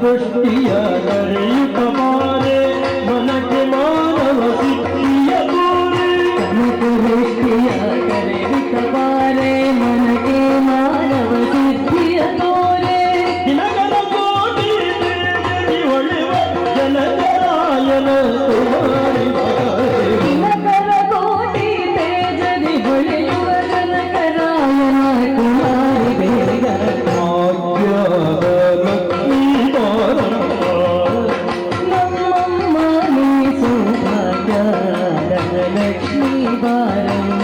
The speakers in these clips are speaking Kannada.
ಸೃಷ್ಟಿಯ ನಡೆಯುತ್ತ ಬಾರೆ ಮನಕ್ಕೆ ಮಾನವ ಸಿದ್ಧಿಯ ತೋರೆ ಕನಕ ವೃಷ್ಟಿಯ ಕರೆಯುತ್ತ ಬಾರೆ ಮನಕ್ಕೆ ಮಾನವ ಸಿದ್ಧಿಯ ತೋರೆ ದಿನಗಳ ಕೋಟಿ ತೇಜದಿ ಹೊಳೆವ ಜನಜರಾಯನ ಕುಮಾರಿ ದಿನಕರ ಕೋಟಿ ತೇಜದಿ ಹೊಳೆಯುವ ಜನಕರಾಯನ ಕುಮಾರಿ ಬೇಗ ಭಾಗ್ಯದ ಲಕ್ಷ್ಮೀ ಬಾರಮ್ಮ ನಮ್ಮಮ್ಮ ನೀ ಸೌಭಾಗ್ಯದ ಲಕ್ಷ್ಮೀ ಬಾರಮ್ಮ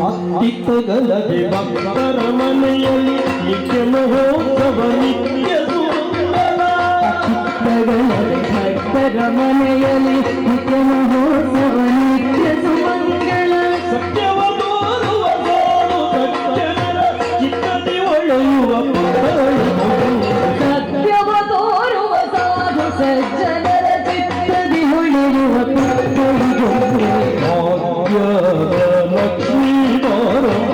ಅತ್ತಿತ್ತಗಲದೆ ಭಕ್ತರ ಮನೆಯಲ್ಲಿ ನಿತ್ಯ ಮಹೋತ್ಸವ ನಿತ್ಯ ಸುಮಂಗಲ ಚಿತ್ತಗಳದೆ ಭಕ್ತರ ಮನೆಯಲ್ಲಿ ನಿತ್ಯ ಮಹೋತ್ಸವ ನಿತ್ಯ ಸುಮಂಗಳ ಸತ್ಯವ ತೋರುವ ಸಾಧು ಸಜ್ಜನರ ಚಿತ್ತದಿ ಒಳೆಯುವ ಸತ್ಯವ ತೋರುವ ಸಾಧು ಸಜ್ಜನರ ಚಿತ್ತದಿ ಹೊಳೆಯುವ ಪುತ್ತಳಿಗೊಂಬೆ ಭಾಗ್ಯದ ಲಕ್ಷ್ಮೀ ಬಾರಮ್ಮ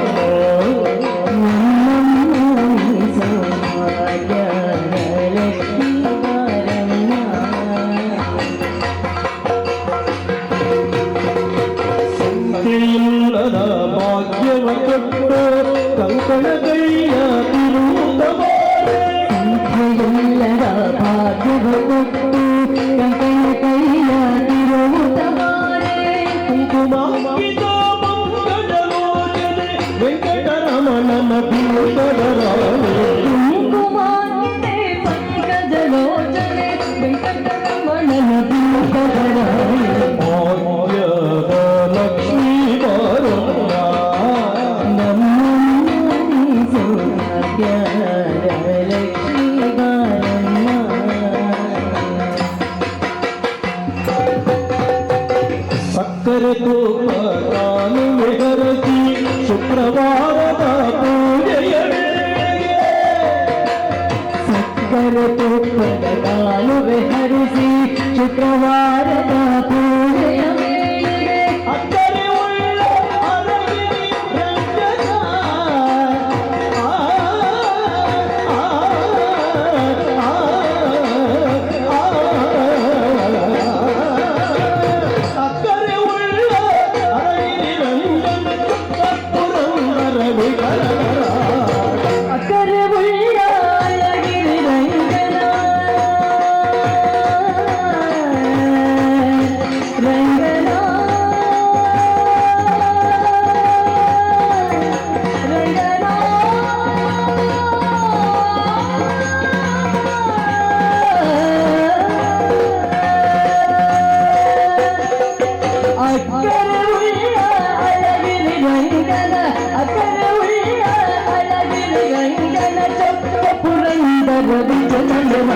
ನಮ್ಮಮ್ಮ ನೀ ಸೌಭಾಗ್ಯದ ಲಕ್ಷ್ಮೀ ಬಾರಮ್ಮ ಸಂತೆಯಿಲ್ಲದ ಭಾಗ್ಯವ ಕೊಟ್ಟು ಕಂಕಣ ಕೈಯ ತಿರುವುದ ಬಾರೆ ಸಂಖ್ಯೆಯಿಲ್ಲದ ಭಾಗ್ಯವ ಕೊಟ್ಟು ಕಂಕಣ ಕೈಯ ತಿರುವುದ ಬಾರೆ ಕುಂಕುಮಾಂಕಿತ ಮಂಗಳಲೋಚನೆ ವೆಂಕಟರಮಣನ ಬೀಳರಾಣೆ ಕುಂಕುಮಾಂಕಿತೆ ಪಂಕಜಲೋಚನೆ ವೆಂಕಟರಮಣನ ಬೀಳರಾಣೆ ಭಾಗ್ಯದ ಲಕ್ಷ್ಮೀ ಬಾರಮ್ಮ ನಮ್ಮಮ್ಮ ನೀ ಸೌಭಾಗ್ಯದ ಲಕ್ಷ್ಮೀ ಬಾರಮ್ಮ ಸಕ್ಕರೆ ತೂಪ ಕಾಲುವೆ ಹರಸಿ ಶುಕ್ರವಾರದ ಪೂಜೆಯ ವೇಳೆಗೆ ಸಕ್ಕರೆ ತುಪ್ಪದ ಕಾಲುವೆ ಹರಿಸಿ ಶುಕ್ರವಾರದ ಪೂಜೆಯ ವೇಳೆಗೆ ಅಕ್ಕರೆ ಉಳ್ಳ ಅರಗಿರಿ ರಂಜನ ಅಕ್ಕರೆ ಉಳ್ಳ ಅರಗಿರಿ ರಂಜನ ಪುರಂದರ ವಿಕಲರ ಅಕ್ಕರೆ ಉಳ್ಳ ಅಳಗಿರಿ ರಂಗನ ರಂಗನ ರಂಗನ ಅಕ್ಕರೆ ಉಳ್ಳ ಅಳಗಿರಿ ರಂಗನ ಅಕ್ಕರೆ ಉಳ್ಳ ಅಳಗಿರಿ ರಂಗನ ಚೊಕ್ಕ ಪುರಂದರ ವಿಜಯನ